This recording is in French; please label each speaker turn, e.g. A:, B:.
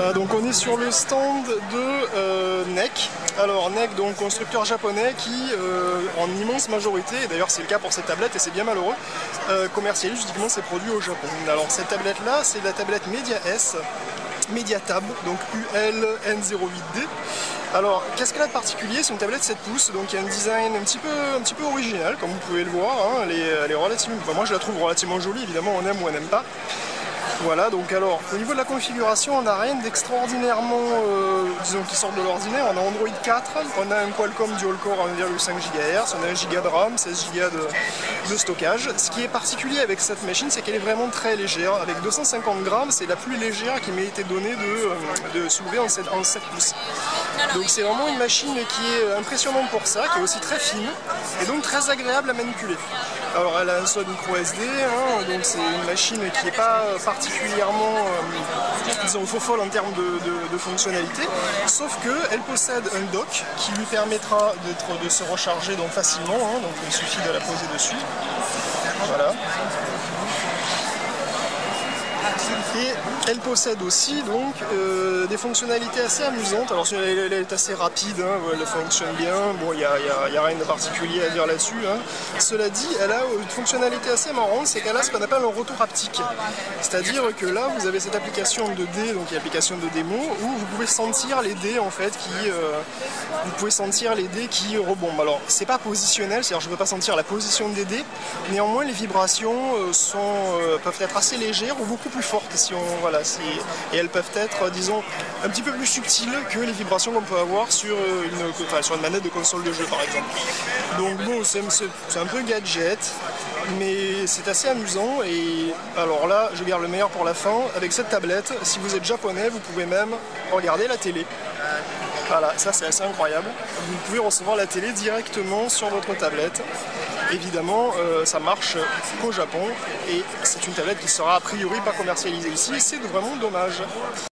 A: Donc on est sur le stand de NEC. Alors NEC, donc constructeur japonais qui, en immense majorité, et d'ailleurs c'est le cas pour cette tablette et c'est bien malheureux, commercialise uniquement ses produits au Japon. Alors cette tablette là, c'est la tablette Media S, MediaTab, donc ULN08D. Alors qu'est-ce qu'elle a de particulier? C'est une tablette 7 pouces, donc il y a un design un petit peu original, comme vous pouvez le voir, hein. Elle est relativement, enfin, moi je la trouve relativement jolie, évidemment on aime ou on n'aime pas. Voilà, donc alors, au niveau de la configuration, on n'a rien d'extraordinairement, disons, qui sort de l'ordinaire. On a Android 4, on a un Qualcomm dual-core à 1,5 GHz, on a 1 Go de RAM, 16 Go de stockage. Ce qui est particulier avec cette machine, c'est qu'elle est vraiment très légère. Avec 250 grammes, c'est la plus légère qui m'a été donnée de soulever en 7 pouces. Donc c'est vraiment une machine qui est impressionnante pour ça, qui est aussi très fine, et donc très agréable à manipuler. Alors elle a un slot micro SD, hein, donc c'est une machine qui n'est pas particulièrement disons, folle en termes de fonctionnalité, sauf qu'elle possède un dock qui lui permettra de se recharger donc facilement, hein, donc il suffit de la poser dessus. Voilà. Et elle possède aussi donc des fonctionnalités assez amusantes. Alors elle est assez rapide, hein, elle fonctionne bien, bon il n'y a rien de particulier à dire là-dessus, hein. Cela dit, elle a une fonctionnalité assez marrante, c'est qu'elle a ce qu'on appelle un retour haptique. C'est-à-dire que là vous avez cette application de dés, donc l'application de démo, où vous pouvez sentir les dés en fait qui rebombent. Alors c'est pas positionnel, c'est-à-dire je ne peux pas sentir la position des dés, néanmoins les vibrations peuvent être assez légères ou beaucoup plus fortes. Et elles peuvent être, disons, un petit peu plus subtiles que les vibrations qu'on peut avoir sur une manette de console de jeu par exemple. Donc bon, c'est un peu gadget, mais c'est assez amusant. Et alors là, je garde le meilleur pour la fin. Avec cette tablette, si vous êtes japonais, vous pouvez même regarder la télé. Voilà, ça c'est assez incroyable. Vous pouvez recevoir la télé directement sur votre tablette. Évidemment, ça marche qu'au Japon et c'est une tablette qui sera a priori pas commercialisée ici. C'est vraiment dommage.